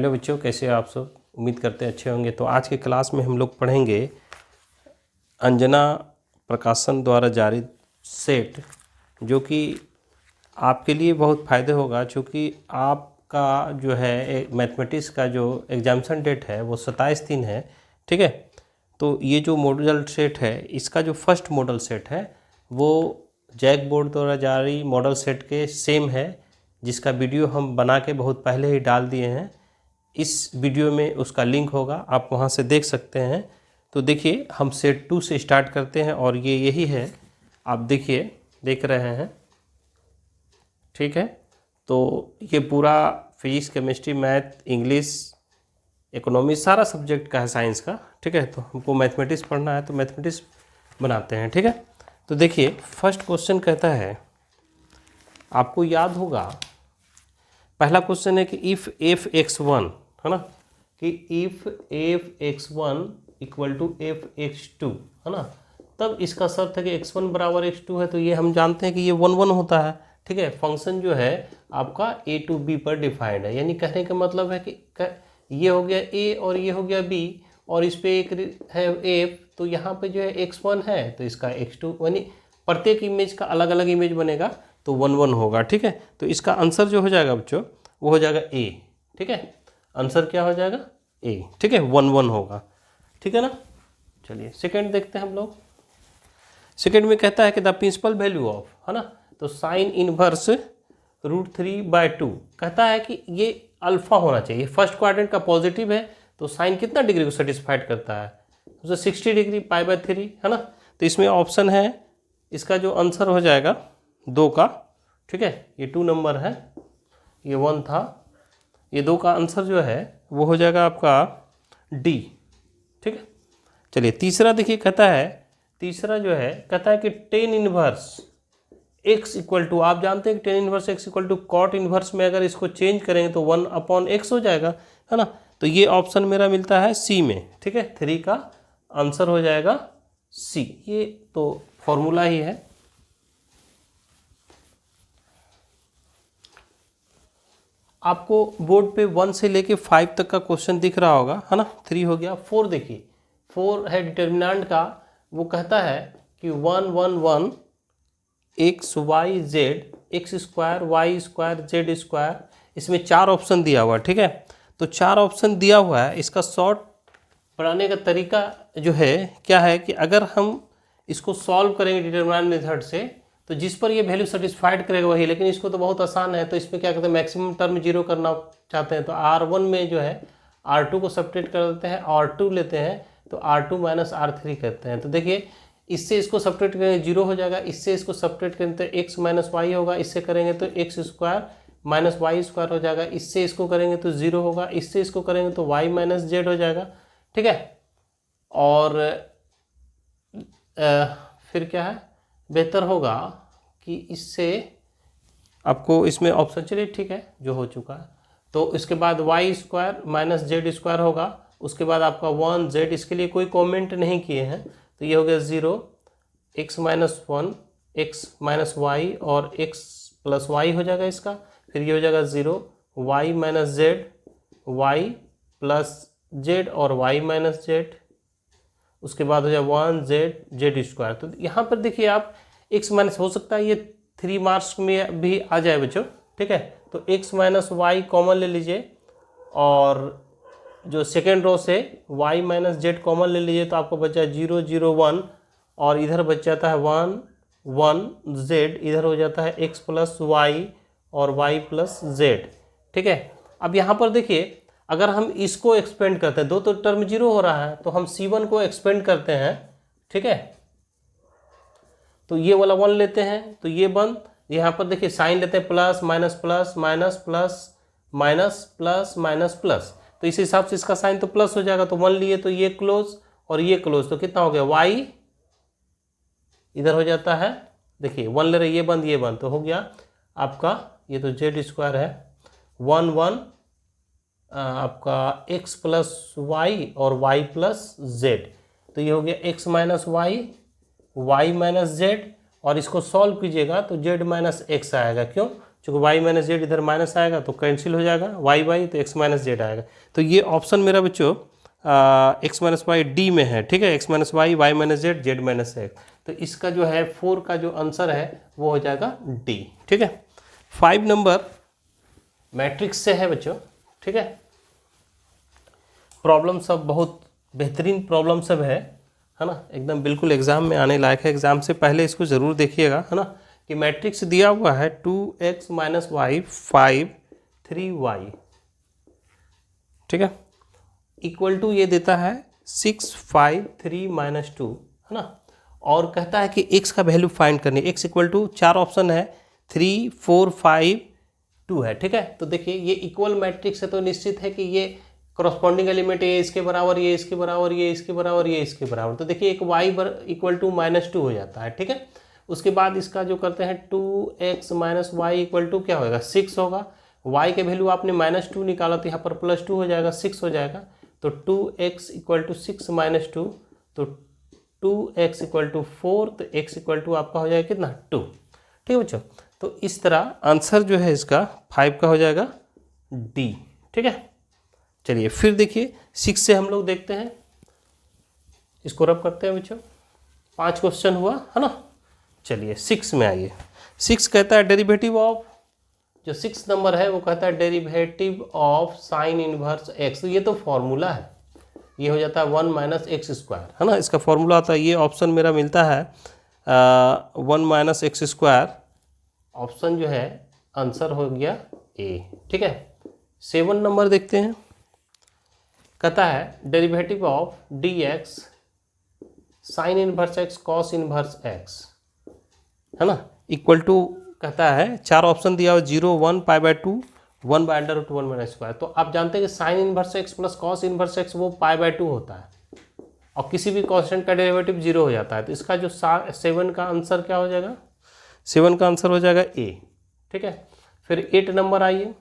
Hello बच्चों, कैसे हो आप सब? उम्मीद करते हैं अच्छे होंगे। तो आज के क्लास में हम लोग पढ़ेंगे अंजना प्रकाशन द्वारा जारी सेट, जो कि आपके लिए बहुत फ़ायदे होगा, क्योंकि आपका जो है मैथमेटिक्स का जो एग्जामिनेशन डेट है वो 27/3 है। ठीक है, तो ये जो मॉडल सेट है, इसका जो फर्स्ट मॉडल सेट है वो जैक बोर्ड द्वारा जारी मॉडल सेट के सेम है, जिसका वीडियो हम बना के बहुत पहले ही डाल दिए हैं। इस वीडियो में उसका लिंक होगा, आप वहां से देख सकते हैं। तो देखिए, हम सेट 2 से स्टार्ट करते हैं और ये यही है, आप देखिए, देख रहे हैं। ठीक है, तो ये पूरा physics, chemistry, math, English, economy, सारा सब्जेक्ट का है साइंस का। ठीक है, तो हमको मैथमेटिक्स पढ़ना है तो मैथमेटिक्स बनाते हैं। ठीक है, तो देखिए फर्स्ट क्वेश्चन कहता है, आपको याद होगा पहला क्वेश्चन है कि इफ़ एफ एक्स वन, है ना, कि if f x one equal to f x two, है ना, तब इसका शर्त है कि x1 बराबर x2 है। तो ये हम जानते हैं कि ये 1 1 होता है। ठीक है, फंक्शन जो है आपका a to b पर डिफाइंड है, यानी कहने का मतलब है कि ये हो गया a और ये हो गया b, और इस पे एक है f, तो यहाँ पे जो है x1 है तो इसका x2, यानी प्रत्येक इमेज का अलग अलग इमेज बनेगा तो 1 1 होगा। ठीक है, तो इसका आंसर जो हो जाएगा बच्चों वो हो जाएगा a। ठीक है, आंसर क्या हो जाएगा? a। ठीक है, 1 1 होगा। ठीक है ना। चलिए सेकंड देखते हैं हम लोग। सेकंड में कहता है कि द प्रिंसिपल वैल्यू ऑफ, है ना, तो साइन इनवर्स √3/2 कहता है कि ये अल्फा होना चाहिए। फर्स्ट क्वाड्रेंट का पॉजिटिव है तो साइन कितना डिग्री को सेटिस्फाइड करता है? उसे 60 डिग्री, π/3, है ना। तो इसमें ऑप्शन है, इसका जो आंसर हो जाएगा 2 का। ठीक है, ये 2 नंबर है, ये 1 था, ये 2 का आंसर जो है वो हो जाएगा आपका डी। ठीक है, चलिए तीसरा देखिए, कहता है, तीसरा जो है कहता है कि tan inverse x equal to, आप जानते हैं कि tan inverse x equal to cot inverse में अगर इसको चेंज करेंगे तो 1/x हो जाएगा, है ना। तो ये ऑप्शन मेरा मिलता है सी में। ठीक है, 3 का आंसर हो जाएगा सी। ये तो फॉर्मूला ही है। आपको बोर्ड पे 1 से लेके 5 तक का क्वेश्चन दिख रहा होगा, है ना। 3 हो गया। 4 देखिए, 4 है डिटर्मिनेंट का, वो कहता है कि 1 1 1 x y z x square y square z square, इसमें 4 ऑप्शन दिया हुआ है। ठीक है, तो 4 ऑप्शन दिया हुआ है, इसका शॉर्ट बनाने का तरीका जो है क्या है कि अगर हम इसको सॉल्व करेंगे डिटरमिनेंट मेथड से तो जिस पर ये वैल्यू सेटिस्फाइड करेगा वही, लेकिन इसको तो बहुत आसान है। तो इसमें क्या करते हैं, मैक्सिमम टर्म 0 करना चाहते हैं तो R1 में जो है R2 को सब्ट्रैक्ट कर देते हैं, R2 लेते हैं तो R2 - R3 करते हैं। तो देखिए, इससे इसको सब्ट्रैक्ट करेंगे 0 हो जाएगा, इससे इसको सब्ट्रैक्ट करेंगे तो x - y होगा, इससे करेंगे तो x स्क्वायर - y स्क्वायर हो जाएगा, इससे इसको करेंगे तो 0 होगा, इससे इसको करेंगे तो y - z हो जाएगा। ठीक है, और फिर क्या है, बेहतर होगा कि इससे आपको इसमें ऑप्शन, चलिए ठीक है जो हो चुका है, तो इसके बाद y स्क्वायर - z स्क्वायर होगा, उसके बाद आपका 1 z, इसके लिए कोई कमेंट नहीं किए हैं, तो ये हो गया 0, x - 1 x - y और x + y हो जाएगा इसका। फिर ये हो जाएगा 0 y - z y + z और y - z, उसके बाद हो जाए 1 z स्क्वायर। तो यहाँ पर देखिए आप x माइनस, हो सकता है ये 3 मार्क्स में भी आ जाए बच्चों। ठीक है, तो x - y कॉमन ले लीजिए, और जो सेकेंड रो से y - z कॉमन ले लीजिए, तो आपको बचा 0 0 1, और इधर बच जाता है 1 1 z, इधर हो जाता है x + y और y + z। ठीक है, अब यहाँ पर देखिए, अगर हम इसको एक्सपेंड करते हैं, 2 तो टर्म 0 हो रहा है, तो हम C1 को एक्सपेंड करते हैं। ठीक है, तो ये वाला 1 लेते हैं तो ये बंद, यहाँ पर देखिए साइन लेते हैं plus minus plus minus plus minus plus minus plus, तो इस हिसाब से इसका साइन तो प्लस हो जाएगा, तो 1 लिए तो ये क्लोज और ये क्लोज, तो कितना हो गया, y इधर हो जाता है, देखिए 1 ले रहे, ये बंद ये बंद, तो हो गया आपका, ये तो z स्क्वायर है, 1 1 आपका x + y और y + z, तो ये हो गया x - y y - z, और इसको सॉल्व कीजिएगा तो z - x आएगा। क्यों? चूँकि वाई माइनस जेड इधर माइनस आएगा तो कैंसिल हो जाएगा, वाई वाई तो एक्स माइनस जेड आएगा। तो ये ऑप्शन मेरा बच्चों एक्स माइनस वाई डी में है, ठीक है, x minus y, y minus z, z minus x. तो इसका जो है 4 का जो आंसर है वो हो जाएगा डी, ठीक है। 5 नंबर मैट्रिक्स से है बच्चों, ठीक है। प्रॉब्लम सब बहुत बेहतरीन प्रॉब्लम सब है ना, एकदम बिल्कुल एग्जाम में आने लायक है। एग्जाम से पहले इसको ज़रूर देखिएगा, है ना, कि मैट्रिक्स दिया हुआ है 2x माइनस वाई 5 3y, ठीक है, इक्वल टू ये देता है 6 5 3 माइनस 2, है ना, और कहता है कि x का वैल्यू फाइंड करनी है। x इक्वल टू 4 ऑप्शन है, 3 4 5 2 है, ठीक है। तो देखिए ये इक्वल मैट्रिक्स है तो निश्चित है कि ये करस्पॉन्डिंग एलिमेंट ये इसके बराबर, ये इसके बराबर, ये इसके बराबर, ये इसके बराबर। तो देखिए एक y इक्वल टू -2 हो जाता है, ठीक है। उसके बाद इसका जो करते हैं 2x minus Y equal to क्या होगा 6 होगा। y के वैल्यू आपने -2 निकाला तो यहाँ पर +2 हो जाएगा, 6 हो जाएगा। तो 2x इक्वल टू 6 माइनस 2, तो 2x इक्वल टू 4, तो x इक्वल टू आपका हो जाएगा कितना 2, ठीक है बच्चों। तो इस तरह आंसर जो है इसका 5 का हो जाएगा डी, ठीक है। चलिए फिर देखिए 6 से हम लोग देखते हैं, इसको रब करते हैं बच्चों। 5 क्वेश्चन हुआ है ना। चलिए 6 में आइए। 6 कहता है डेरिवेटिव ऑफ, जो 6 नंबर है वो कहता है derivative of sine inverse x. तो ये तो फॉर्मूला है, ये हो जाता है 1 माइनस एक्स स्क्वायर, है ना, इसका फॉर्मूला आता है। ये ऑप्शन मेरा मिलता है 1 माइनस एक्स स्क्वायर। ऑप्शन जो है आंसर हो गया ए, ठीक है। 7 नंबर देखते हैं, कहता है derivative of D x sine inverse x cos inverse x, है ना, इक्वल टू कहता है 4 ऑप्शन दिया हुआ 0 1 π/2 1/√1 माइनस स्क्वायर। तो आप जानते हैं कि sine inverse x plus cos inverse x वो π/2 होता है और किसी भी कांस्टेंट का डेरिवेटिव 0 हो जाता है। तो इसका जो 7 का आंसर क्या हो जाएगा, 7 का आंसर हो जाएगा ए, ठीक है। फिर 8 नंबर आइए।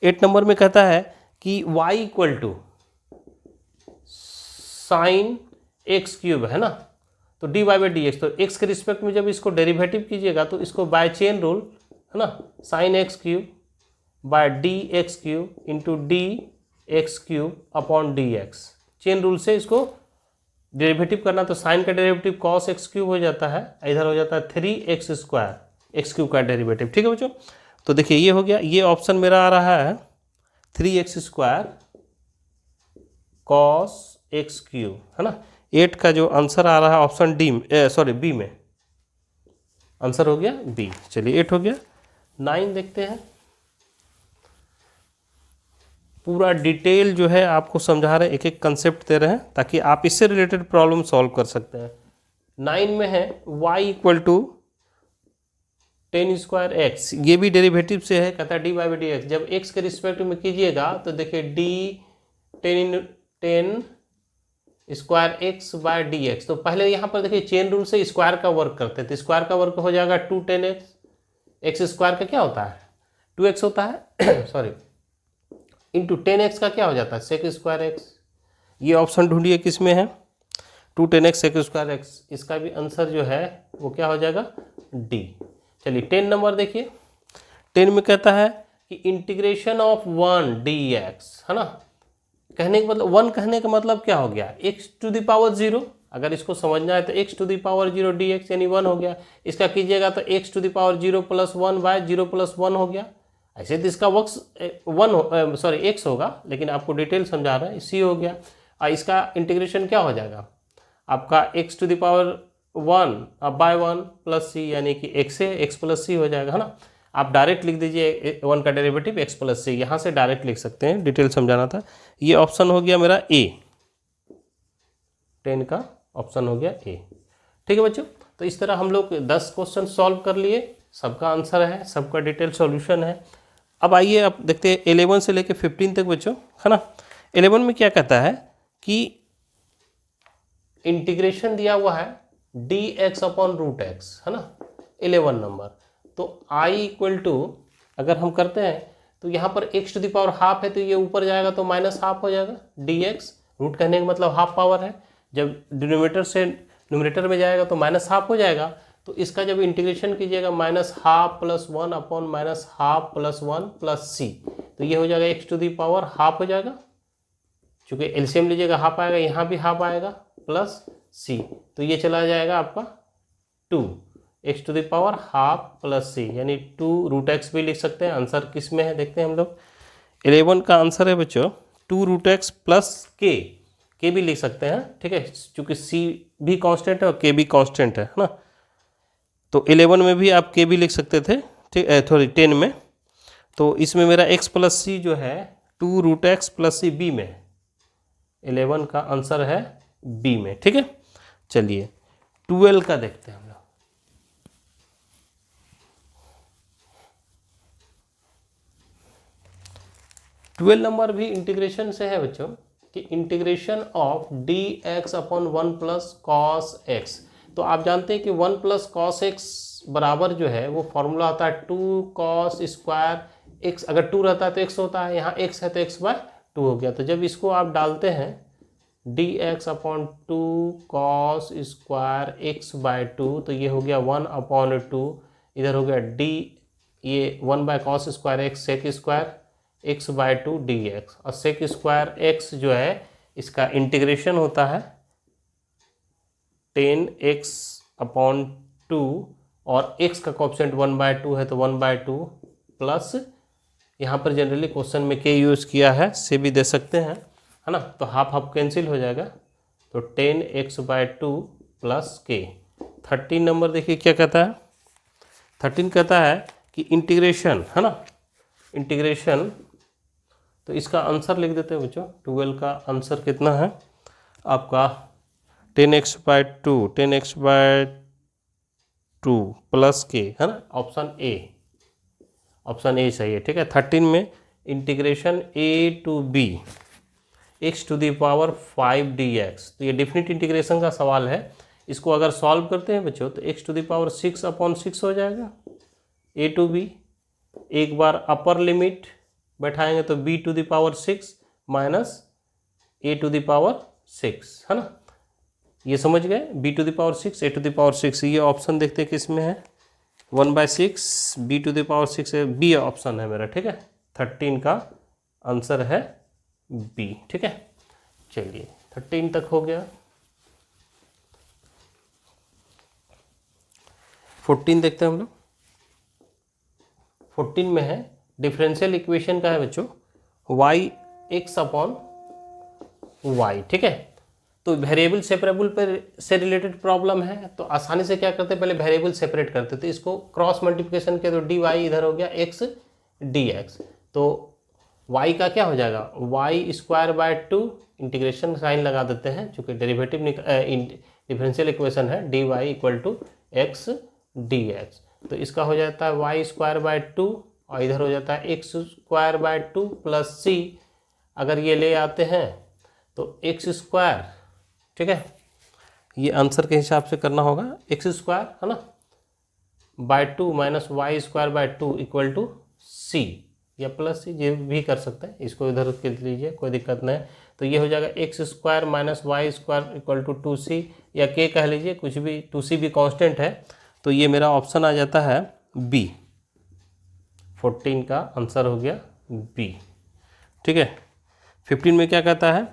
8 नंबर में कहता है कि y equal to sine x cube, है ना, तो dy बाई डी एक्स। तो x के रिस्पेक्ट में जब इसको डेरिवेटिव कीजिएगा तो इसको बाय चेन रूल, है ना, sign x cube by d x cube into D x cube upon D x, chain rule से इसको डेरिवेटिव करना। तो साइन का डेरिवेटिव कॉस एक्स क्यूब हो जाता है, इधर हो जाता है 3x स्क्वायर, एक्स क्यूब का डेरिवेटिव, ठीक है बच्चों। तो देखिए ये हो गया, ये ऑप्शन मेरा आ रहा है 3x square cos x cube, है ना। 8 का जो आंसर आ रहा है ऑप्शन बी में, आंसर हो गया बी। चलिए 8 हो गया। 9 देखते हैं, पूरा डिटेल जो है आपको समझा रहे हैं, एक एक कंसेप्ट दे रहे हैं ताकि आप इससे रिलेटेड प्रॉब्लम सॉल्व कर सकते हैं। 9 में है y equal to 10 square x, ये भी डेरिवेटिव से है, कहता है डी बाई डी एक्स। जब x के रिस्पेक्ट में कीजिएगा तो देखिए d 10 square x by d x. तो पहले यहाँ पर देखिए चेन रूल से स्क्वायर का वर्क करते हैं, तो स्क्वायर का वर्क हो जाएगा 2 10x, एक्स स्क्वायर का क्या होता है 2x होता है सॉरी, इंटू 10x का क्या हो जाता है सेक स्क्वायर एक्स। ये ऑप्शन ढूंढिए किस में है, 2 10x सेक स्क्वायर एक्स। इसका भी आंसर जो है वो क्या हो जाएगा डी। चलिए 10 नंबर देखिए। 10 में कहता है कि इंटीग्रेशन ऑफ 1 dx, है ना, कहने का मतलब 1 कहने का मतलब क्या हो गया x टू द पावर 0। अगर इसको समझना है तो x to the power 0 dx यानी 1 हो गया। इसका कीजिएगा तो x to the power 0 plus 1 by 0 plus 1 हो गया। ऐसे तो इसका x होगा, लेकिन आपको डिटेल समझा रहा है, c हो गया। और इसका इंटीग्रेशन क्या हो जाएगा आपका x to the power 1 by 1 plus c, यानी कि x से x प्लस c हो जाएगा, है ना। आप डायरेक्ट लिख दीजिए 1 का डेरिवेटिव x प्लस c, यहाँ से डायरेक्ट लिख सकते हैं, डिटेल समझाना था। ये ऑप्शन हो गया मेरा ए, 10 का ऑप्शन हो गया ए, ठीक है बच्चों। तो इस तरह हम लोग 10 क्वेश्चन सॉल्व कर लिए, सबका आंसर है, सबका डिटेल सॉल्यूशन है। अब आइए अब देखते हैं 11 से लेकर 15 तक बच्चों, है ना। 11 में क्या कहता है कि इंटीग्रेशन दिया हुआ है dx अपॉन रूट एक्स, है ना, 11 नंबर। तो i इक्वल टू अगर हम करते हैं तो यहाँ पर x to the power half है, तो ये ऊपर जाएगा तो माइनस हाफ हो जाएगा dx। रूट कहने का मतलब हाफ पावर है, जब डिनोमिनेटर से न्यूमरेटर में जाएगा तो माइनस हाफ हो जाएगा। तो इसका जब इंटीग्रेशन कीजिएगा minus half plus one upon minus half plus one plus c, तो ये हो जाएगा x to the power half हो जाएगा, चूँकि एलसीएम लीजिएगा हाफ आएगा, यहाँ भी हाफ आएगा प्लस सी, तो ये चला जाएगा आपका 2 x to the power half plus c, यानी 2 रूट एक्स भी लिख सकते हैं। आंसर किस में है देखते हैं हम लोग। 11 का आंसर है बच्चों 2 रूट एक्स प्लस के भी लिख सकते हैं, ठीक है, चूँकि सी भी कांस्टेंट है और के भी कांस्टेंट है ना। तो 11 में भी आप के भी लिख सकते थे, ठीक है, सॉरी 10 में। तो इसमें मेरा एक्स प्लस सी जो है 2 root x plus c b में, 11 का आंसर है बी में, ठीक है। चलिए 12 का देखते हैं हम लोग। 12 नंबर भी इंटीग्रेशन से है बच्चों, कि integration of D x upon 1 plus cos x. तो आप जानते हैं कि 1 प्लस कॉस एक्स बराबर जो है वो फॉर्मूला होता है 2 कॉस स्क्वायर एक्स। अगर 2 रहता है तो x होता है, यहाँ x है तो x बाय 2 हो गया। तो जब इसको आप डालते हैं d x upon 2 cos square x by 2, तो ये हो गया 1 अपॉन 2, इधर हो गया डी, ये 1 by cos square x sec square x by 2 d x, और सेक स्क्वायर एक्स जो है इसका इंटीग्रेशन होता है 10x अपॉन 2, और x का कोएफिशिएंट 1 बाय 2 है तो 1 बाय 2 प्लस, यहाँ पर जनरली क्वेश्चन में के यूज़ किया है, से भी दे सकते हैं, है ना। तो हाफ हाफ कैंसिल हो जाएगा, तो 10x बाय 2 प्लस के। 13 नंबर देखिए क्या कहता है। 13 कहता है कि इंटीग्रेशन, है ना, इंटीग्रेशन, तो इसका आंसर लिख देते हैं बच्चों। 12 का आंसर कितना है आपका 10x bye 2, 10x bye 2 plus के, है ना, ऑप्शन ए, ऑप्शन ए सही है, ठीक है। 13 में integration a to b x to the power 5 dx, तो ये डेफिनेट इंटीग्रेशन का सवाल है। इसको अगर सॉल्व करते हैं बच्चों तो x to the power 6 upon 6 हो जाएगा a टू b। एक बार अपर लिमिट बैठाएंगे तो b to the power 6 minus a to the power 6, है ना, ये समझ गए। b to the power 6 a to the power 6, ये ऑप्शन देखते हैं किस में है, 1/6 b टू द पावर 6 है, बी ऑप्शन है मेरा, ठीक है। 13 का आंसर है बी, ठीक है। चलिए 13 तक हो गया। 14 देखते हैं हम लोग। 14 में है डिफरेंशियल इक्वेशन का है बच्चों y x अपॉन y, ठीक है। तो वेरिएबल सेपरेबल पर से रिलेटेड प्रॉब्लम है, तो आसानी से क्या करते हैं, पहले वेरिएबल सेपरेट करते थे, इसको क्रॉस मल्टीप्लिकेशन किया तो डी वाई इधर हो गया एक्स डी एक्स, तो y का क्या हो जाएगा y square by 2, integration sine लगा देते हैं चूँकि डेरिवेटिव डिफरेंशियल इक्वेशन है, d y equal to x d x, तो इसका हो जाता है वाई स्क्वायर बाय 2 और इधर हो जाता है एक्स स्क्वायर बाय 2 प्लस सी। अगर ये ले आते हैं तो एक्स स्क्वायर, ठीक है, ये आंसर के हिसाब से करना होगा, एक्स स्क्वायर, है ना, by 2 minus y square by 2 equal to c, या प्लस सी, ये भी कर सकते हैं, इसको इधर कर लीजिए, कोई दिक्कत नहीं। तो ये हो जाएगा x square minus y square equal to 2c, या के कह लीजिए, कुछ भी, 2c भी कांस्टेंट है, तो ये मेरा ऑप्शन आ जाता है बी। 14 का आंसर हो गया बी, ठीक है। 15 में क्या कहता है,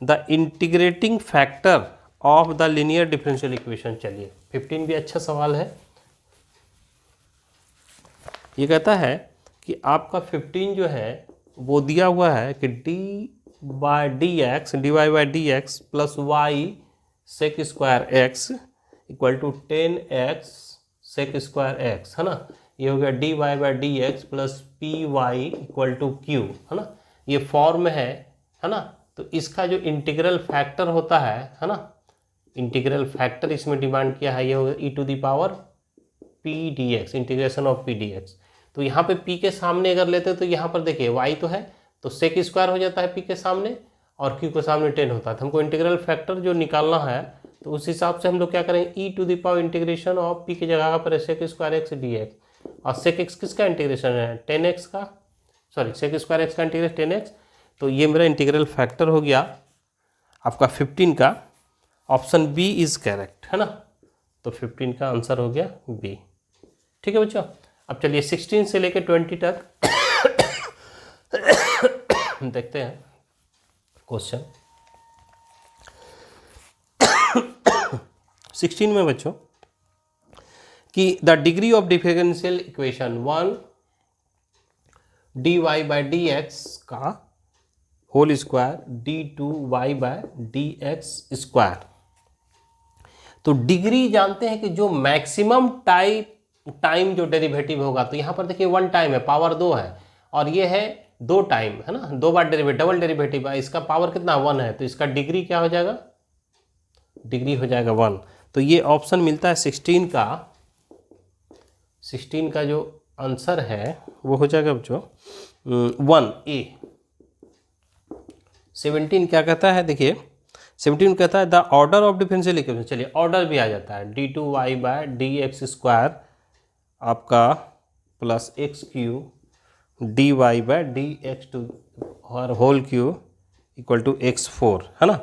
the integrating factor of the linear differential equation. चलिए 15 भी अच्छा सवाल है। ये कहता है कि आपका 15 जो है वो दिया हुआ है कि d by d x, d y by d x plus y sec square x equal to 10x sec square x, है ना, ये हो गया d y by d x plus p y equal to q, है ना, ये form है ना। तो इसका जो इंटीग्रल फैक्टर होता है ना, इंटीग्रल फैक्टर इसमें डिमांड किया है, ये होगा e to the power p d x, integration of p d x. तो यहाँ पे p के सामने अगर लेते हैं तो यहाँ पर देखिए y तो है, तो सेक स्क्वायर हो जाता है p के सामने, और q के सामने 10 होता है। तो हमको इंटीग्रल फैक्टर जो निकालना है, तो उस हिसाब से हम लोग क्या करेंगे, e to the power integration of p की जगह पर sec square x d x, और सेक एक्स किसका इंटीग्रेशन है 10x का, सॉरी सेक स्क्वायर एक्स का इंटीग्रेशन 10x, तो ये मेरा इंटीग्रल फैक्टर हो गया आपका 15 का, ऑप्शन बी इज करेक्ट, है ना। तो 15 का आंसर हो गया बी। ठीक है बच्चों, अब चलिए 16 से लेकर 20 तक देखते हैं क्वेश्चन। 16 में बच्चों कि the degree of differential equation 1 dy by d x का whole square d2y by d x square. तो डिग्री जानते हैं कि जो मैक्सिमम टाइम जो डेरिवेटिव होगा, तो यहाँ पर देखिए 1 टाइम है, पावर 2 है, और ये है 2 टाइम है ना, 2 बार डेरिवेटिव, डबल डेरिवेटिव है, इसका पावर कितना 1 है, तो इसका डिग्री क्या हो जाएगा, डिग्री हो जाएगा 1। तो ये ऑप्शन मिलता है 16 का जो आंसर है वो हो जाएगा बच्चों 1A। 17 क्या कहता है, देखिए 17 कहता है the order of differential equation. चलिए ऑर्डर भी आ जाता है, d2y by d x square आपका plus x q dy by d x two और whole q equal to x4 है ना।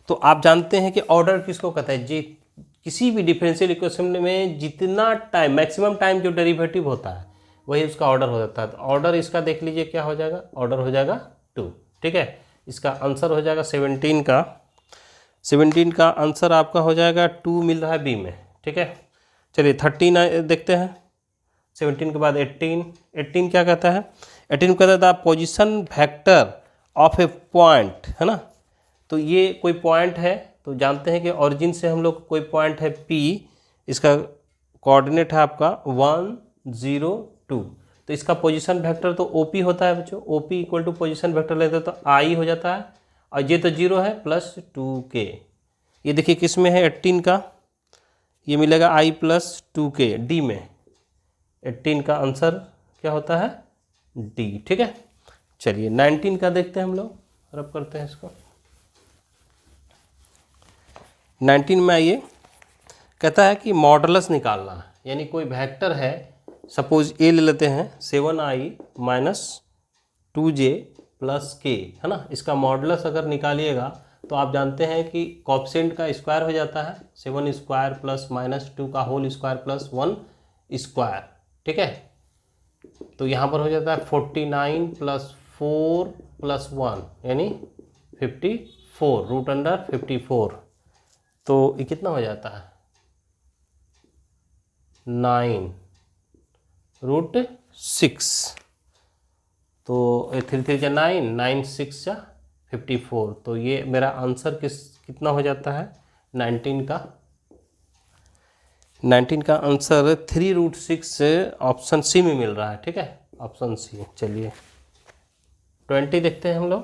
तो आप जानते हैं कि ऑर्डर किसको कहता है, जी किसी भी डिफरेंशियल इक्वेशन में जितना टाइम मैक्सिमम टाइम जो डेरिवेटिव होता है वही उसका ऑर्डर हो जाता है। तो ऑर्डर इसका देख लीजिए क्या हो जाएगा, ऑर्डर हो जाएगा 2। ठीक है, इसका आंसर हो जाएगा 17 का आंसर आपका हो जाएगा 2 मिल रहा है बी में। ठीक है, चलिए 13 देखते हैं। 17 के बाद 18 क्या कहता है, 18 कहता है the position vector of A point है ना। तो ये कोई पॉइंट है, तो जानते हैं कि ओरिजिन से हम लोग कोई पॉइंट है P, इसका कोऑर्डिनेट है आपका 1 0 2। तो इसका पोजीशन वेक्टर तो OP होता है बच्चों, OP equal to position vector लेते हैं तो I हो जाता है, और ये तो 0 है प्लस 2k। ये देखिए किस में है 18 का, ये मिलेगा I प्लस 2k D में। 18 का आंसर क्या होता है D। ठीक है, चलिए 19 का देखते हैं हम लोग, रब करते हैं इसको। 19 में आइए, कहता है कि मॉडुलस निकालना है, यानी कोई वेक्टर है, सपोज ए ले लेते हैं 7i minus 2j plus k है ना। इसका मॉडुलस अगर निकालिएगा तो आप जानते हैं कि कोएफिशिएंट का स्क्वायर हो जाता है, 7 स्क्वायर प्लस माइनस 2 का होल स्क्वायर प्लस 1 स्क्वायर। ठीक है, तो यहाँ पर हो जाता है 49 प्लस 4 प्लस 1 यानी 54 रूट अंडर 54। तो ये कितना हो जाता है 9 रूट 6। तो 3 3 जा 9, 9 6 जा 54। तो ये मेरा आंसर कितना हो जाता है 19 का आंसर 3 रूट 6 ऑप्शन सी में मिल रहा है। ठीक है, ऑप्शन सी। चलिए 20 देखते हैं हम लोग।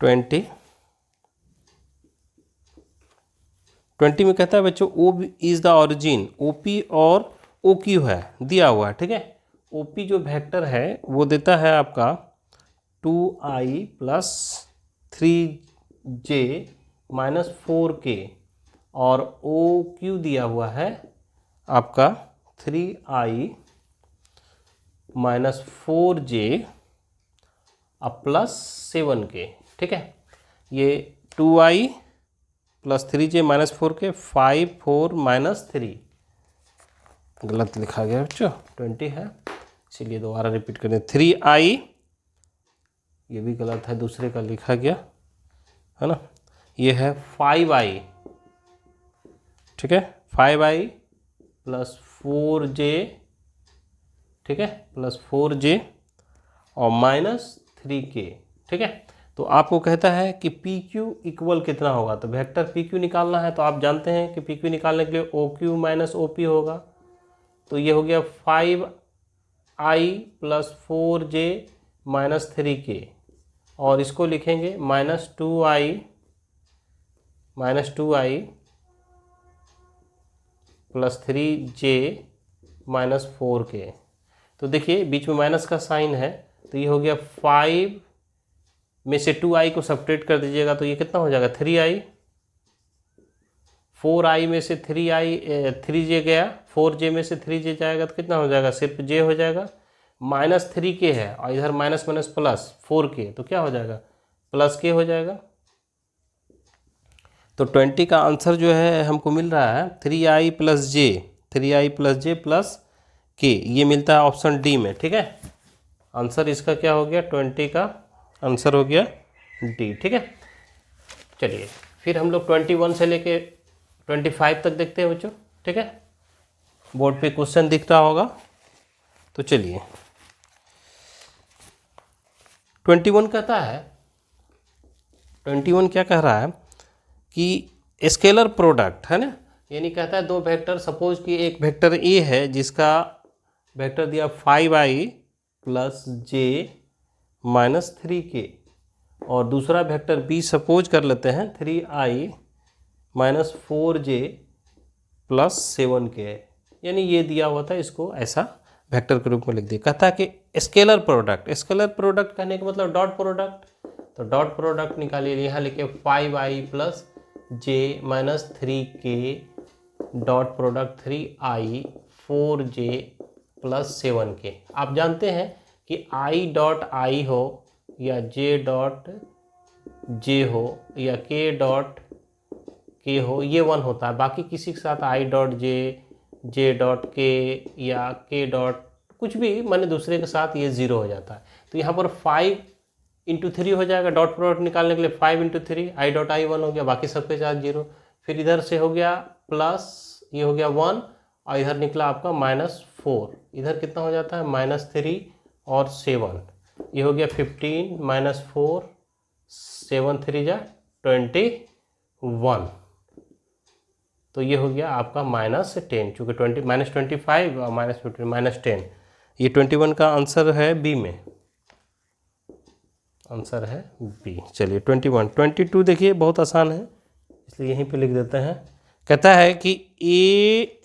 20 में कहता है बच्चों O is the origin, OP और OQ है दिया हुआ है। ठीक है, OP जो वेक्टर है वो देता है आपका 2i plus 3j minus 4k, और OQ दिया हुआ है आपका 3i minus 4j plus 7k। ठीक है, ये 2i plus 3j minus 4k 5 4 minus 3, गलत लिखा गया बच्चों, 20 है, इसीलिए दोबारा रिपीट करें। 3i, ये भी गलत है, दूसरे का लिखा गया है ना। ये है 5i। ठीक है, 5i प्लस 4j, ठीक है, प्लस 4j और माइनस 3k। ठीक है, तो आपको कहता है कि PQ इक्वल कितना होगा, तो वेक्टर PQ निकालना है। तो आप जानते हैं कि PQ निकालने के लिए OQ माइनस OP होगा। तो ये हो गया 5i plus 4j minus 3k, और इसको लिखेंगे minus 2i plus 3j minus 4k। तो देखिए बीच में माइनस का साइन है, तो ये हो गया 5 में से 2i को सब्ट्रैक्ट कर दीजिएगा तो ये कितना हो जाएगा 3i। 4i में से 3j गया, 4j में से 3j जाएगा तो कितना हो जाएगा, सिर्फ j हो जाएगा। माइनस 3k है और इधर माइनस माइनस प्लस 4k, तो क्या हो जाएगा प्लस k हो जाएगा। तो 20 का आंसर जो है हमको मिल रहा है 3i प्लस जे, 3i प्लस जे प्लस के, ये मिलता है ऑप्शन डी में। ठीक है, आंसर इसका क्या हो गया, 20 का आंसर हो गया डी। ठीक है, चलिए फिर हम लोग 21 से लेके 25 तक देखते हैं बच्चों। ठीक है, बोर्ड पे क्वेश्चन दिख रहा होगा, तो चलिए 21 कहता है, 21 क्या कह रहा है कि स्केलर प्रोडक्ट है ना, यानी कहता है दो वेक्टर, सपोज कि एक वेक्टर ए है जिसका वेक्टर दिया 5i plus j minus 3k, और दूसरा वेक्टर बी सपोज कर लेते हैं 3i minus 4j plus 7k, यानी ये दिया हुआ था, इसको ऐसा वेक्टर के रूप में लिख दिया। कहता है कि स्केलर प्रोडक्ट, स्केलर प्रोडक्ट कहने का मतलब डॉट प्रोडक्ट, तो डॉट प्रोडक्ट निकालिए, यहाँ लिखे 5i plus j minus 3k dot product 3i 4j plus 7k। आप जानते हैं कि i डॉट i हो या j डॉट j हो या k डॉट k हो, ये 1 होता है, बाकी किसी के साथ i dot j, j dot k या k डॉट कुछ भी माने दूसरे के साथ ये 0 हो जाता है। तो यहाँ पर 5 इंटू 3 हो जाएगा, डॉट प्रोडक्ट निकालने के लिए 5 इंटू 3, आई डॉट आई 1 हो गया, बाकी सबके साथ 0, फिर इधर से हो गया प्लस, ये हो गया 1, और इधर निकला आपका -4, इधर कितना हो जाता है -3 और 7, ये हो गया 15 -4 7 3 जा 21, तो ये हो गया आपका -10, चूँकि -25 और -15 -10, ये 21 का आंसर है बी में, आंसर है बी। चलिए 21, 22 देखिए बहुत आसान है, इसलिए यहीं पे लिख देते हैं। कहता है कि ए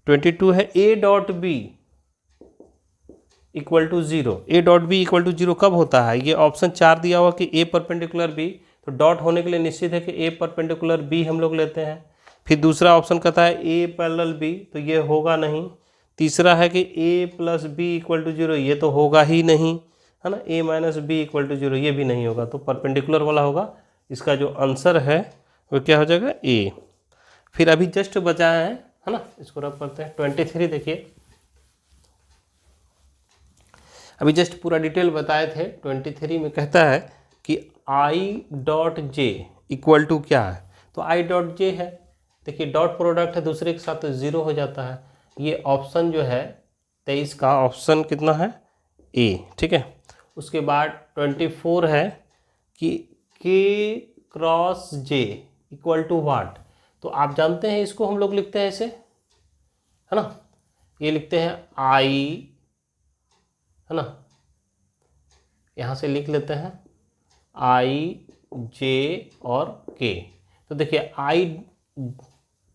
22 है a dot b equal to 0, a dot b equal to 0 कब होता है, ये ऑप्शन 4 दिया हुआ कि ए परपेंडिकुलर बी, तो डॉट होने के लिए निश्चित है कि ए परपेंडिकुलर बी हम लोग लेते हैं। फिर दूसरा ऑप्शन कहता है ए पैरेलल बी, तो ये होगा नहीं। तीसरा है कि ए प्लस बी इक्वल टू 0, ये तो होगा ही नहीं, है ना। ए माइनस बी इक्वल टू 0, ये भी नहीं होगा, तो परपेंडिकुलर वाला होगा। इसका जो आंसर है वो क्या हो जाएगा, ए। फिर अभी जस्ट बचा है ना, इसको रब करते हैं 23। देखिए अभी जस्ट पूरा डिटेल बताए थे, 23 में कहता है कि i dot j equal to क्या है, तो आई डॉट जे है, देखिए डॉट प्रोडक्ट है दूसरे के साथ तो 0 हो जाता है। ये ऑप्शन जो है 23 का ऑप्शन कितना है, ए। ठीक है, उसके बाद 24 है कि के क्रॉस जे इक्वल टू वाट, तो आप जानते हैं इसको हम लोग लिखते हैं ऐसे, है ना, ये लिखते हैं आई, है ना, यहाँ से लिख लेते हैं आई जे और के। तो देखिए आई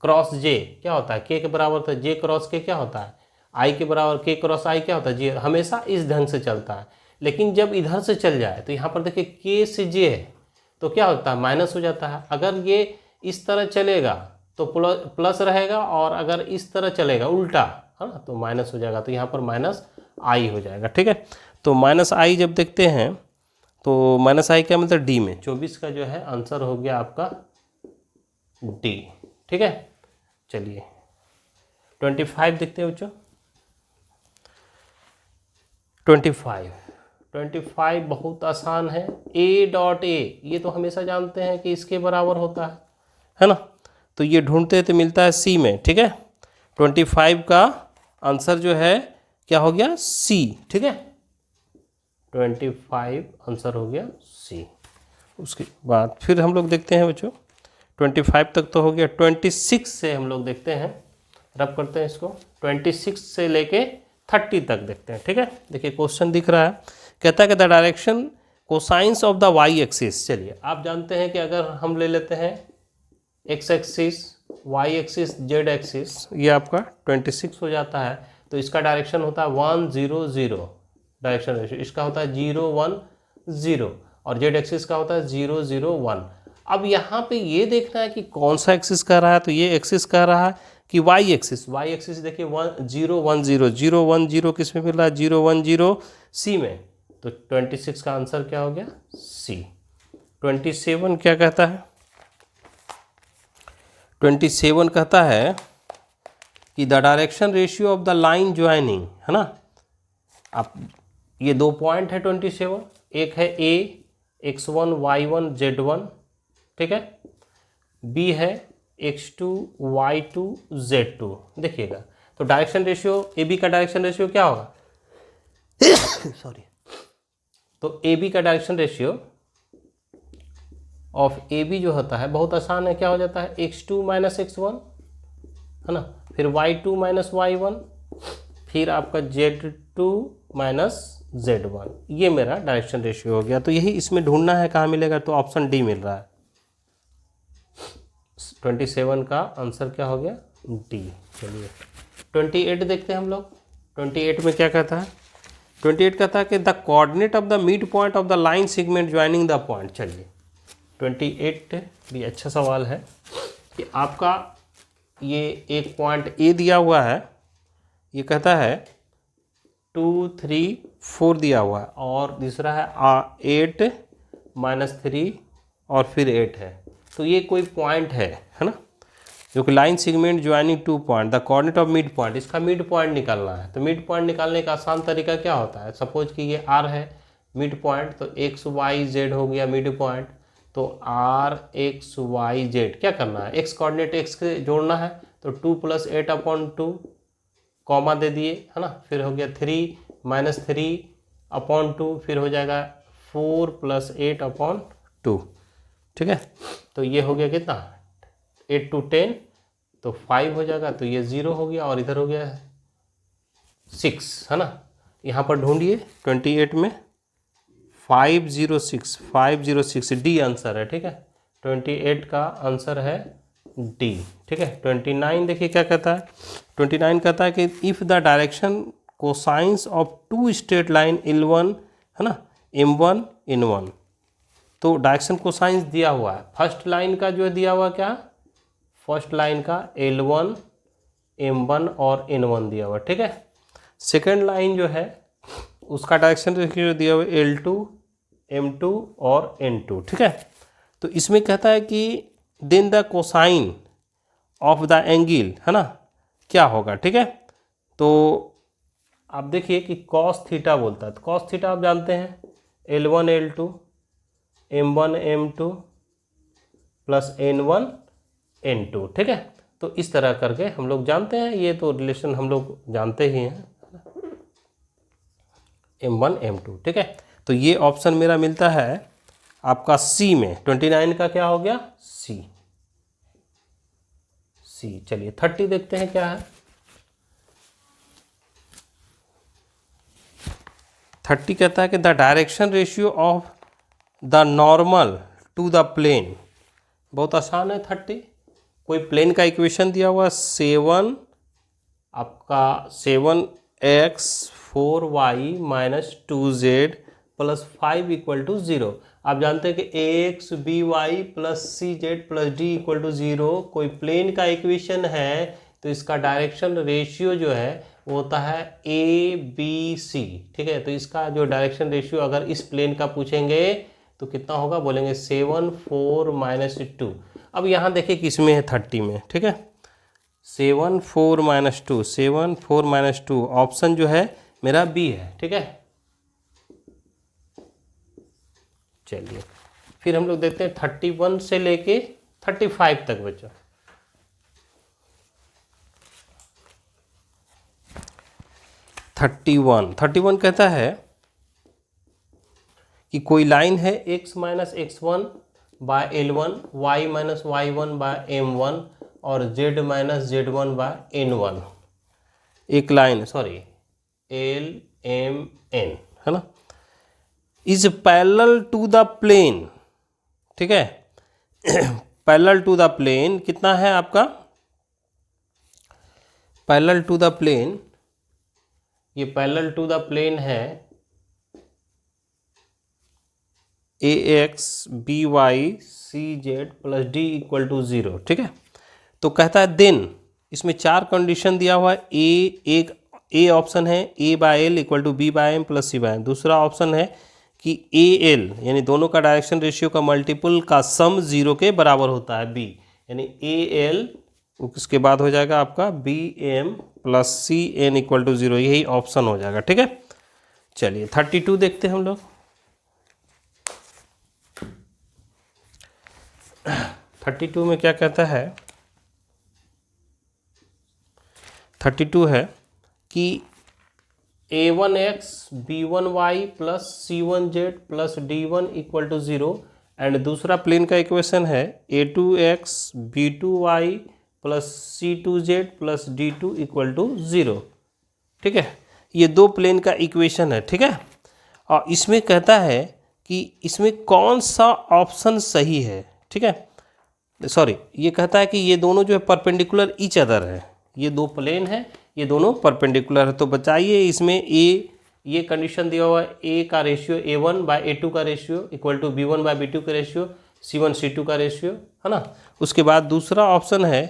क्रॉस जे क्या होता है, के बराबर होता है, जे क्रॉस के क्या होता है, आई के बराबर के क्रॉस आई क्या होता है, जे। हमेशा इस ढंग से चलता है, लेकिन जब इधर से चल जाए तो यहाँ पर देखिए के से जे है तो क्या होता है, माइनस हो जाता है। अगर ये इस तरह चलेगा तो प्लस रहेगा, और अगर इस तरह चलेगा उल्टा, है ना, तो माइनस हो जाएगा, तो यहाँ पर माइनस आई हो जाएगा। ठीक है, तो माइनस आई जब देखते हैं तो माइनस आई क्या मतलब डी में, 24 का जो है आंसर हो गया आपका डी। ठीक है, चलिए 25 देखते हैं बच्चों। 25 बहुत आसान है, ए डॉट ए, ये तो हमेशा जानते हैं कि इसके बराबर होता है ना, तो ये ढूंढते हैं तो मिलता है सी में। ठीक है, 25 का आंसर जो है क्या हो गया, सी। ठीक है, 25 आंसर हो गया सी। उसके बाद फिर हम लोग देखते हैं बच्चों, 25 तक तो हो गया, 26 से हम लोग देखते हैं, रब करते हैं इसको, 26 से लेके 30 तक देखते हैं। ठीक है, देखिए क्वेश्चन दिख रहा है, कहता है कि the direction cosines of the y axis. चलिए आप जानते हैं कि अगर हम ले लेते हैं x axis, y axis, z axis, ये आपका 26 हो जाता है, तो इसका डायरेक्शन होता है 1 0 0, डायरेक्शन इसका होता है 0 1 0, और जेड एक्सिस का होता है 0 0 1। अब यहाँ पे ये देखना है कि कौन सा एक्सिस कह रहा है, तो ये एक्सिस कह रहा है कि वाई एक्सिस, वाई एक्सिस देखिए 1 0 1 0 0 1 0 किस में मिल रहा है, 0 1 0 सी में, तो 26 का आंसर क्या हो गया, सी। 27 क्या कहता है, 27 कहता है कि the direction ratio of the line joining, है ना। आप ये 2 पॉइंट है 27, एक है ए x1 y1 z1, ठीक है, बी है x2 y2 z2। देखिएगा तो डायरेक्शन रेशियो ए बी का डायरेक्शन रेशियो क्या होगा सॉरी, तो ए बी का direction ratio of a b जो होता है बहुत आसान है, क्या हो जाता है x2 माइनस x1, है ना, फिर y2 माइनस y1, फिर आपका z2 माइनस z1। ये मेरा डायरेक्शन रेशियो हो गया। तो यही इसमें ढूंढना है कहाँ मिलेगा, तो ऑप्शन डी मिल रहा है। 27 का आंसर क्या हो गया, डी। चलिए 28 देखते हैं हम लोग। 28 में क्या कहता है, 28 कहता है कि the coordinate of the mid point of the line segment joining the point. चलिए 28 भी अच्छा सवाल है कि आपका ये एक पॉइंट ए दिया हुआ है, ये कहता है 2 3 4 दिया हुआ है, और दूसरा है 8 माइनस 3 और फिर 8 है। तो ये कोई पॉइंट है ना, जो कि line segment joining 2 point, the coordinate of mid point, इसका मिड पॉइंट निकालना है। तो मिड पॉइंट निकालने का आसान तरीका क्या होता है, सपोज कि ये आर है मिड पॉइंट, तो एक्स वाई जेड हो गया मिड पॉइंट, तो आर एक्स वाई जेड क्या करना है, एक्स कोऑर्डिनेट एक्स के जोड़ना है, तो 2 + 8/2 कॉमा दे दिए, है ना, फिर हो गया 3 - 3/2, फिर हो जाएगा 4 + 8/2, ठीक है। तो ये हो गया कितना 8 to 10, तो 5 हो जाएगा, तो ये 0 हो गया, और इधर हो गया 6, है ना। यहाँ पर ढूंढिए 28 में 506 डी आंसर है, ठीक है। 28 का आंसर है डी, ठीक है। 29 देखिए क्या कहता है, 29 कहता है कि if the direction cosines of 2 straight line L1, है ना, M1 N1, तो डायरेक्शन कोसाइंस दिया हुआ है। फर्स्ट लाइन का जो है दिया हुआ क्या, फर्स्ट लाइन का L1 M1 और N1 दिया हुआ, ठीक है। सेकेंड लाइन जो है उसका डायरेक्शन रेशियो दिया हुआ L2 M2 और N2, ठीक है। तो इसमें कहता है कि then the cosine of the angle, है ना, क्या होगा, ठीक है। तो आप देखिए कि कॉस थीटा बोलता है, तो कॉस थीटा आप जानते हैं L1 L2 M1 M2 plus N1 N2, ठीक है। तो इस तरह करके हम लोग जानते हैं, ये तो रिलेशन हम लोग जानते ही हैं, M1 M2, ठीक है। तो ये ऑप्शन मेरा मिलता है आपका सी में। 29 का क्या हो गया, सी। चलिए 30 देखते हैं क्या है। 30 कहता है कि the direction ratio of the normal to the plane, बहुत आसान है। 30 कोई प्लेन का इक्वेशन दिया हुआ 7 आपका 7x 4y - 2z + 5 = 0। आप जानते हैं कि ax by + cz + d = 0 कोई प्लेन का इक्वेशन है, तो इसका डायरेक्शन रेशियो जो है वो होता है ABC, ठीक है। तो इसका जो डायरेक्शन रेशियो अगर इस प्लेन का पूछेंगे तो कितना होगा, बोलेंगे 7 4 - 2। अब यहाँ देखिए किसमें है 30 में, ठीक है। 7 4 - 2, 7 4 - 2 ऑप्शन जो है मेरा बी है, ठीक है। चलिए फिर हम लोग देखते हैं 31 से लेके 35 तक बच्चों। 31 कहता है कि कोई लाइन है x - x1 bye L1, y - y1 bye M1 और z - z1 बाय N1। एक लाइन सॉरी LMN, है ना, is parallel to the plane, ठीक है। पैरेलल टू द प्लेन कितना है आपका, पैरेलल टू द प्लेन, ये पैरेलल टू द प्लेन है AX BY CZ + D = 0, ठीक है। तो कहता है देन, इसमें 4 कंडीशन दिया हुआ है। ए ऑप्शन है A/L = B/M + C/M। दूसरा ऑप्शन है कि AL यानी दोनों का डायरेक्शन रेशियो का मल्टीपल का सम 0 के बराबर होता है, B। यानी ए एल उसके बाद हो जाएगा आपका b m plus c n equal to 0, यही ऑप्शन हो जाएगा। ठीक है, चलिए 32 देखते हैं हम लोग। 32 में क्या कहता है, 32 है कि a1x b1y plus c1z plus d1 equal to 0 and दूसरा प्लेन का इक्वेशन है a2x b2y plus c2z plus d2 equal to 0। ठीक है, ये दो प्लेन का इक्वेशन है। ठीक है, और इसमें कहता है कि इसमें कौन सा ऑप्शन सही है। ठीक है, सॉरी, ये कहता है कि ये दोनों जो है परपेंडिकुलर ईच अदर है, ये दो प्लेन है, ये दोनों परपेंडिकुलर है। तो बताइए इसमें ये कंडीशन दिया हुआ है, ए का रेशियो a1 बाय a2 का ratio equal to b1 by b2 का रेशियो, c1 c2 का रेशियो, है ना। उसके बाद दूसरा ऑप्शन है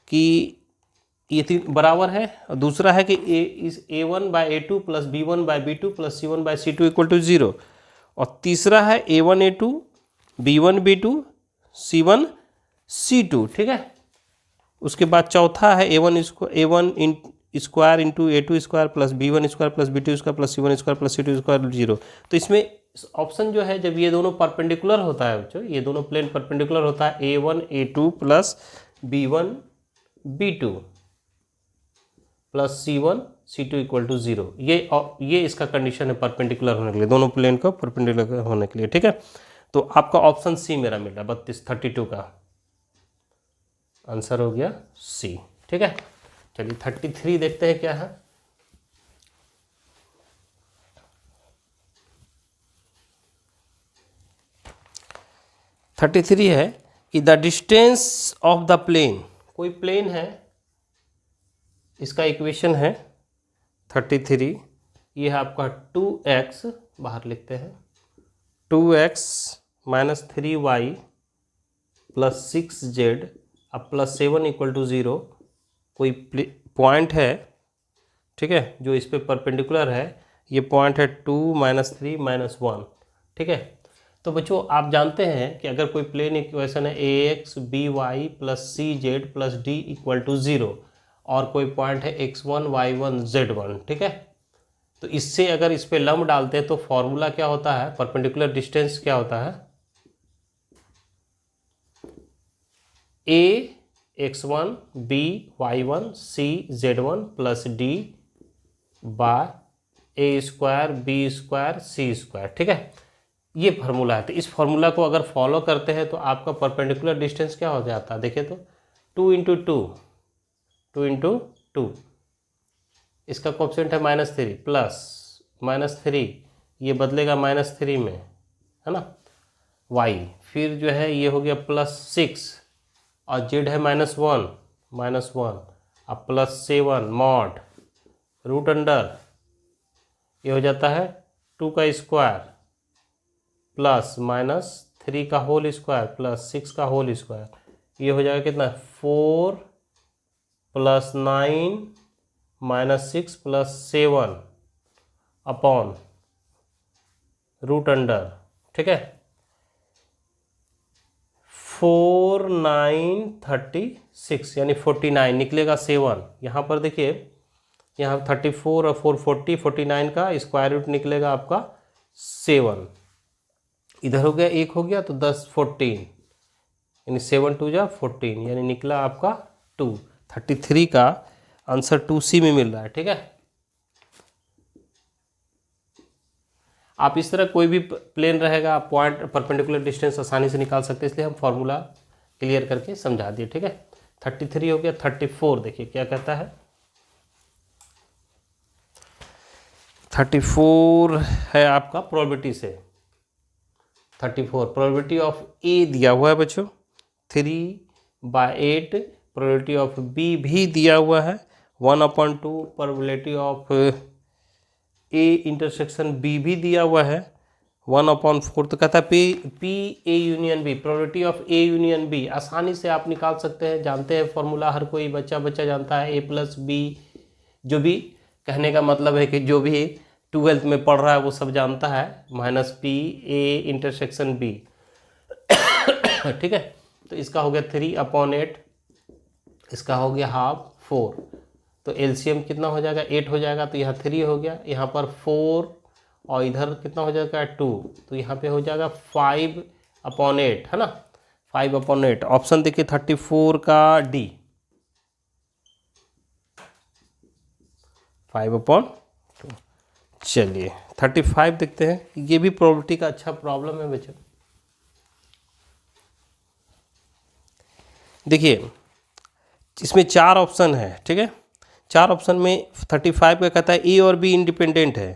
कि ये तीन बराबर है, और दूसरा है कि a1 by a2 plus b1 by b2 plus c1 by c2 equal to 0, और तीसरा है a1 a2 b1 b2 c1 c2। ठीक है, उसके बाद चौथा है a1 square into a2 square plus b1 square plus b2 square plus c1 square plus c2 square 0। तो इसमें ऑप्शन जो है, जब ये दोनों परपेंडिकुलर होता है बच्चों, ये दोनों प्लेन परपेंडिकुलर होता है, a1 a2 plus b1 b2 plus c1 c2 equal to 0, ये इसका कंडीशन है परपेंडिकुलर होने के लिए, दोनों प्लेन को परपेंडिकुलर होने के लिए। ठीक है, तो आपका ऑप्शन सी मेरा मिल रहा है 32 का आंसर हो गया सी। ठीक है, चलिए 33 देखते हैं क्या है। थर्टी थ्री है कि the distance of the plane, कोई प्लेन है, इसका इक्वेशन है 33, ये है आपका 2x, बाहर लिखते हैं 2x minus 3y plus 6z अब प्लस 7 इक्वल टू 0, कोई पॉइंट है। ठीक है, जो इस पे परपेंडिकुलर है, ये पॉइंट है 2 माइनस 3 माइनस 1। ठीक है, तो बच्चों आप जानते हैं कि अगर कोई प्लेन इक्वेशन है ax by plus cz plus d equal to 0 और कोई पॉइंट है x1 y1 z1। ठीक है, तो इससे अगर इस पे लंब डालते हैं तो फॉर्मूला क्या होता है, परपेंडिकुलर डिस्टेंस क्या होता है, a x1 b y1 c z1 plus d by a square b square c square. ठीक है, ये फार्मूला है। तो इस फार्मूला को अगर फॉलो करते हैं तो आपका परपेंडिकुलर डिस्टेंस क्या हो जाता है, देखिए तो 2 इंटू 2, इसका कोएफिशिएंट है -3 प्लस -3, ये बदलेगा -3 में, है ना, y, फिर जो है ये हो गया +6 और z है -1 अब +7 मॉड रूट अंडर, ये हो जाता है 2 का स्क्वायर प्लस -3 का होल स्क्वायर प्लस 6 का होल स्क्वायर, ये हो जाएगा कितना 4 plus 9 minus 6 plus 7 upon root under. ठीक है, 4 9 36 यानी 49 निकलेगा 7। यहाँ पर देखिए, यहाँ 34 और 4 40, 49 का स्क्वायर रूट निकलेगा आपका 7, इधर हो गया 1 हो गया तो 10 14 यानी 7 2 जा 14 यानी निकला आपका 2। 33 का आंसर 2C में मिल रहा है। ठीक है, आप इस तरह कोई भी प्लेन रहेगा, आप पॉइंट परपेंडिकुलर डिस्टेंस आसानी से निकाल सकते हैं, इसलिए हम फॉर्मूला क्लियर करके समझा दिए। ठीक है, 33 हो गया। 34 देखिए क्या कहता है, 34 है आपका प्रोबेबिलिटी से, 34 प्रोबेबिलिटी ऑफ ए दिया हुआ है बच्चों, 3/8 प्रोबेबिलिटी ऑफ बी भी दिया हुआ है, 1/2 probability of a intersection b भी दिया हुआ है, 1/4। तो कहता है p a union b, probability of a union b आसानी से आप निकाल सकते हैं, जानते हैं फॉर्मूला, हर कोई बच्चा जानता है, a प्लस बी, जो भी कहने का मतलब है कि जो भी 12th में पढ़ रहा है वो सब जानता है, -p a इंटरसेक्शन b। ठीक है, तो इसका हो गया 3/8, इसका हो गया हाफ 4, तो एलसीएम कितना हो जाएगा 8 हो जाएगा, तो यहाँ 3 हो गया, यहाँ पर 4 और इधर कितना हो जाएगा 2, तो यहाँ पे हो जाएगा 5/8 है ना, 5/8। ऑप्शन देखिए 34 का डी, 5/2। चलिए 35 देखते हैं, ये भी प्रोबेबिलिटी का अच्छा प्रॉब्लम है बच्चों। देखिए इसमें 4 ऑप्शन है, ठीक है, 4 ऑप्शन में 35 का कहता है ए और बी इंडिपेंडेंट है,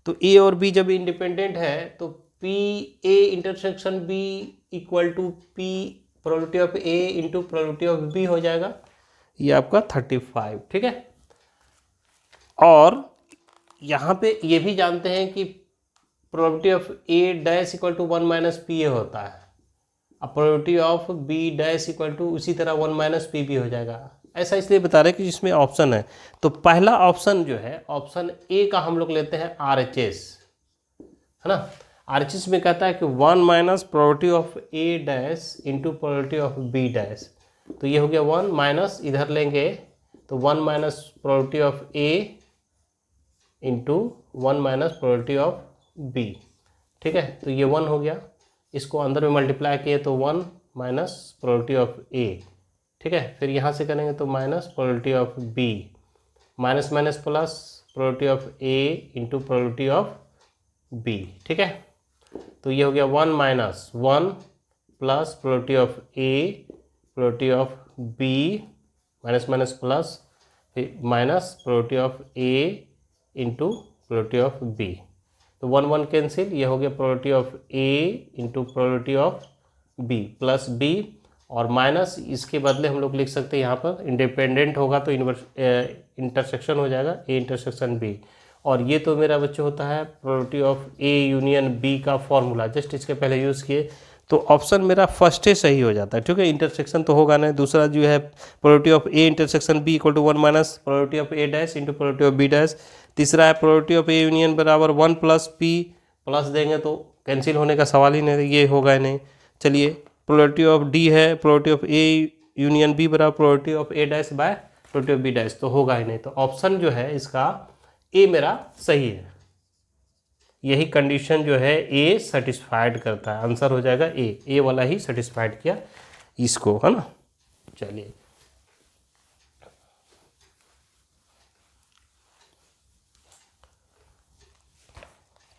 तो ए और बी जब इंडिपेंडेंट है तो p a intersection b equal to p probability of a into probability of b हो जाएगा, ये आपका 35, ठीक है। और यहाँ पे ये भी जानते हैं कि probability of a dash equal to 1 minus p a होता है, अब probability of b dash equal to उसी तरह 1 माइनस पी बी हो जाएगा। ऐसा इसलिए बता रहे हैं कि जिसमें ऑप्शन है, तो पहला ऑप्शन जो है ऑप्शन ए का हम लोग लेते हैं RHS, है ना। RHS में कहता है कि 1 minus probability of a dash into probability of b dash, तो ये हो गया 1 माइनस, इधर लेंगे तो 1 minus probability of a into 1 minus probability of b, ठीक है, तो ये 1 हो गया, इसको अंदर में मल्टीप्लाई किए तो 1 माइनस प्रोबेबिलिटी ऑफ ए, ठीक है, फिर यहाँ से करेंगे तो minus probability of b, minus minus plus probability of a into probability of b, ठीक है, तो ये हो गया 1 minus 1 plus probability of a probability of b minus minus plus फिर minus probability of a into probability of b, तो 1 1 cancel, ये हो गया probability of a into probability of b plus b, और माइनस इसके बदले हम लोग लिख सकते हैं यहाँ पर इंडिपेंडेंट होगा तो इंटरसेक्शन हो जाएगा ए इंटरसेक्शन बी, और ये तो मेरा बच्चों होता है probability of a union b का फॉर्मूला, जस्ट इसके पहले यूज़ किए, तो ऑप्शन मेरा फर्स्ट ही सही हो जाता है, ठीक है, इंटरसेक्शन तो होगा नहीं। दूसरा जो है probability of a intersection b equal to 1 minus probability of a dash into probability of b dash. तीसरा है प्रोबेबिलिटी ऑफ ए यूनियन बराबर 1 प्लस पी, प्लस देंगे तो कैंसिल होने का सवाल ही नहीं, ये होगा नहीं। चलिए प्रोबेबिलिटी ऑफ डी है probability of a union b बराबर probability of a dash by probability of b dash, तो होगा ही नहीं, तो ऑप्शन जो है इसका ए मेरा सही है, यही कंडीशन जो है ए सेटिस्फाइड करता है, आंसर हो जाएगा ए वाला ही सेटिस्फाइड किया इसको, है ना। चलिए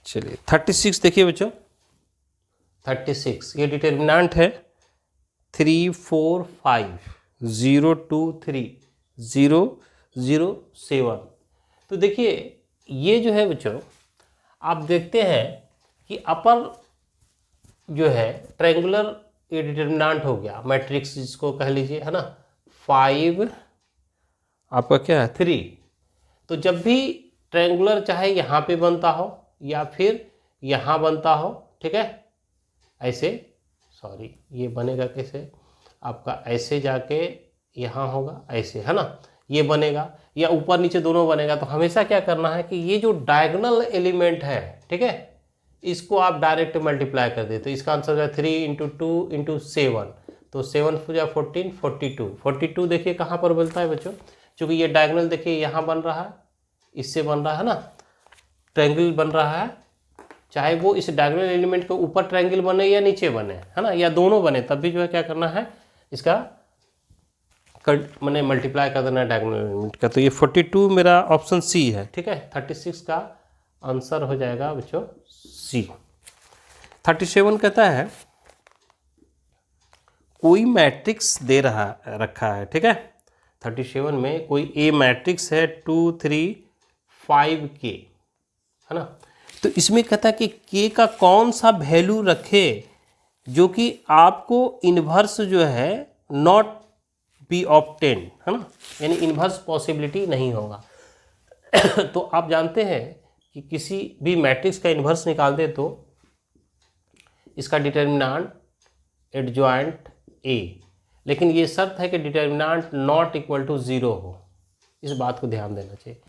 चलिए 36 देखिए बच्चों, 36 ये डिटर्मिनेंट है 3 4 5 0 2 3 0 0 7, तो देखिए ये जो है बच्चों आप देखते हैं कि अपर जो है ट्रायंगुलर ये डिटर्मिनेंट हो गया, मैट्रिक्स जिसको कह लीजिए, है ना, 5 आपका क्या है 3, तो जब भी ट्रायंगुलर चाहे यहाँ पे बनता हो या फिर यहाँ बनता हो, ठीक है, ऐसे सॉरी ये बनेगा कैसे, आपका ऐसे जाके यहाँ होगा ऐसे, है ना, ये बनेगा या ऊपर नीचे दोनों बनेगा, तो हमेशा क्या करना है कि ये जो डायगोनल एलिमेंट है, ठीक है, इसको आप डायरेक्ट मल्टीप्लाई कर दे, तो इसका आंसर है 3 इंटू 2 इंटू 7, तो 7 हो जाए 14 42, 42 देखिए कहाँ पर बनता है बच्चों, क्योंकि ये डायगोनल देखिए यहाँ बन रहा है, इससे बन रहा है ना, ट्रायंगल बन रहा है, चाहे वो इस डायगोनल एलिमेंट के ऊपर ट्रायंगल बने या नीचे बने, है ना, या दोनों बने, तब भी जो है क्या करना है इसका मैंने मल्टीप्लाई कर देना है डायगोनल एलिमेंट का, तो ये 42 मेरा ऑप्शन सी है, ठीक है, 36 का आंसर हो जाएगा बच्चों सी। 37 कहता है कोई मैट्रिक्स दे रखा है, ठीक है, 37 में कोई ए मैट्रिक्स है 2 3 5 के, है ना, तो इसमें कहता है कि के का कौन सा वैल्यू रखे जो कि आपको इन्वर्स जो है नॉट बी ऑब्टेन, है ना, यानी इन्वर्स पॉसिबिलिटी नहीं होगा। तो आप जानते हैं कि किसी भी मैट्रिक्स का इन्वर्स निकाल दे तो इसका डिटर्मिनेंट एडजॉइंट ए, लेकिन ये शर्त है कि डिटर्मिनेंट नॉट इक्वल टू 0 हो, इस बात को ध्यान देना चाहिए।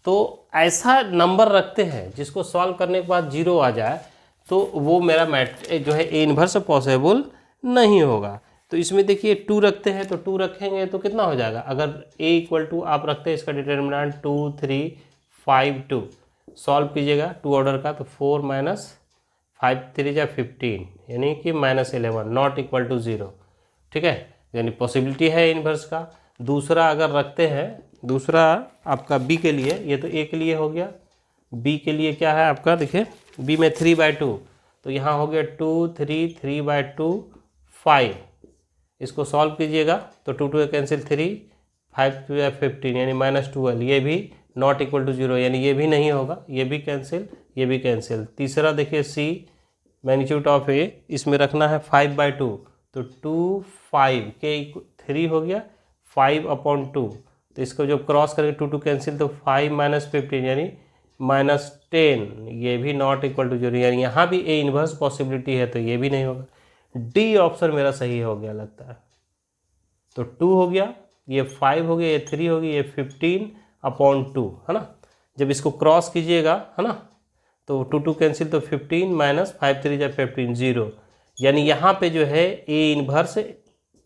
तो ऐसा नंबर रखते हैं जिसको सॉल्व करने के बाद 0 आ जाए, तो वो मेरा मैट्रिक्स जो है ए इन्वर्स पॉसिबल नहीं होगा। तो इसमें देखिए 2 रखते हैं तो 2 रखेंगे तो कितना हो जाएगा, अगर a इक्वल टू आप रखते हैं इसका डिटर्मिनेंट 2 3 5 2, सॉल्व कीजिएगा 2 ऑर्डर का तो 4 माइनस 5 3 जा 15 यानी कि -11 नॉट इक्वल टू 0, ठीक है, यानी पॉसिबिलिटी है इनवर्स का। दूसरा अगर रखते हैं, दूसरा आपका b के लिए, ये तो a के लिए हो गया, b के लिए क्या है आपका, देखिए b में 3/2 तो यहाँ हो गया 2 3 3/2 5, इसको सॉल्व कीजिएगा तो 2 2 कैंसिल 3 5 2 15 यानी -12, ये भी नॉट इक्वल टू 0 यानी ये भी नहीं होगा, ये भी कैंसिल, ये भी कैंसिल। तीसरा देखिए c मैग्नीट्यूड ऑफ a, इसमें रखना है 5/2 तो 2 5 के 3 हो गया 5/2, तो इसको जब क्रॉस करेंगे 2 2 कैंसिल तो 5 - 15 यानी -10, ये भी नॉट इक्वल टू 0 यानी यहाँ भी a इनवर्स पॉसिबिलिटी है तो ये भी नहीं होगा। डी ऑप्शन मेरा सही हो गया लगता है। तो 2 हो गया, ये 5 हो गया, ये 3 हो गया, ये 15/2 है ना। जब इसको क्रॉस कीजिएगा है ना तो 2 2 कैंसिल तो 15 - 5 3 जा 15 0, यानी यहाँ पे जो है ए इनवर्स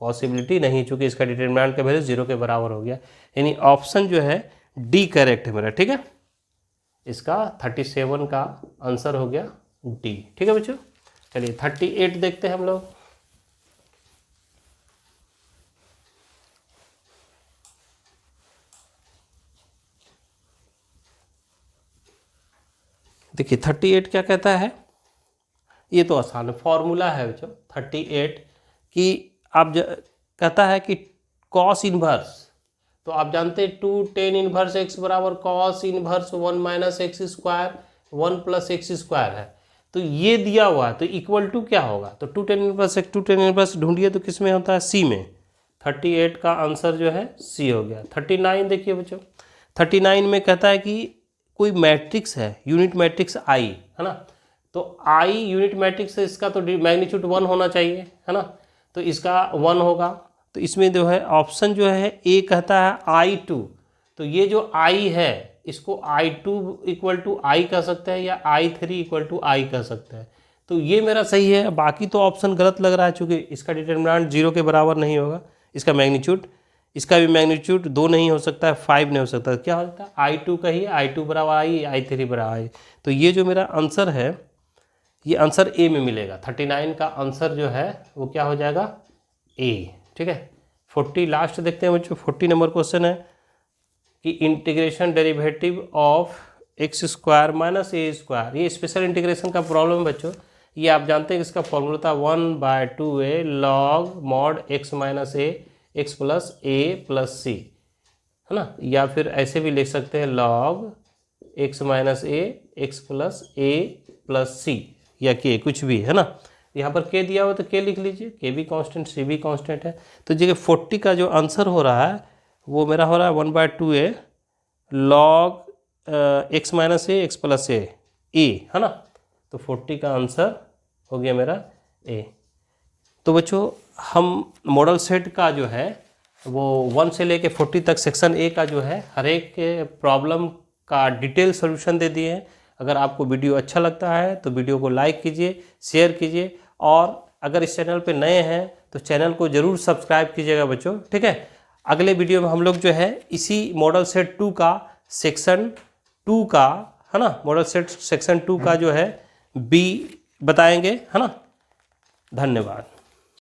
पॉसिबिलिटी नहीं, चूँकि इसका डिटरमिनेंट का वैल्यू 0 के बराबर हो गया, यानी ऑप्शन जो है डी करेक्ट है मेरा, ठीक है। इसका 37 का आंसर हो गया डी, ठीक है बच्चों। चलिए 38 देखते हैं हम लोग। देखिए 38 क्या कहता है, ये तो आसान है, फॉर्मूला है बच्चों 38 कि आप कहता है कि कॉस इनवर्स, तो आप जानते हैं 2 tan इनवर्स x बराबर cos inverse 1 - x square 1 + x square है, तो ये दिया हुआ है तो इक्वल टू क्या होगा, तो 2 tan inverse x 2 tan inverse ढूंढिए तो किस में होता है, सी में। 38 का आंसर जो है सी हो गया। 39 देखिए बच्चों, 39 में कहता है कि कोई मैट्रिक्स है, यूनिट मैट्रिक्स आई है ना, तो आई यूनिट मैट्रिक्स है, इसका तो मैग्नीट्यूड 1 होना चाहिए है ना, तो इसका 1 होगा। तो इसमें जो है ऑप्शन जो है ए कहता है I2, तो ये जो I है इसको I2 इक्वल टू आई कह सकते हैं या I3 इक्वल टू आई कह सकते हैं, तो ये मेरा सही है। बाकी तो ऑप्शन गलत लग रहा है, चूँकि इसका डिटरमिनेंट 0 के बराबर नहीं होगा, इसका मैग्नीट्यूड, इसका भी मैग्नीट्यूड 2 नहीं हो सकता है, 5 नहीं हो सकता, क्या होता है I2 का ही, I2 बराबर आई, I3 बराबर आई, तो ये जो मेरा आंसर है ये आंसर ए में मिलेगा। 39 का आंसर जो है वो क्या हो जाएगा, ए, ठीक है। 40 लास्ट देखते हैं बच्चों, 40 नंबर क्वेश्चन है कि integration derivative of x square minus A square, ये स्पेशल इंटीग्रेशन का प्रॉब्लम बच्चों, ये आप जानते हैं कि इसका फॉर्मूला था 1/2a log mod x - a x + a + c है ना, या फिर ऐसे भी लिख सकते हैं log x - a x + a + c या k, कुछ भी है ना। यहाँ पर k दिया हुआ तो k लिख लीजिए, k भी कांस्टेंट c भी कांस्टेंट है, तो जगह 40 का जो आंसर हो रहा है वो मेरा हो रहा है 1/2a log x - a x + a है ना, तो 40 का आंसर हो गया मेरा ए। तो बच्चों हम मॉडल सेट का जो है वो 1 से लेके 40 तक सेक्शन ए का जो है हर एक प्रॉब्लम का डिटेल सोल्यूशन दे दिए हैं। अगर आपको वीडियो अच्छा लगता है तो वीडियो को लाइक कीजिए, शेयर कीजिए, और अगर इस चैनल पे नए हैं तो चैनल को ज़रूर सब्सक्राइब कीजिएगा बच्चों, ठीक है। अगले वीडियो में हम लोग जो है इसी मॉडल सेट 2 का सेक्शन 2 का है ना, मॉडल सेट सेक्शन 2 का जो है बी बताएंगे है ना। धन्यवाद।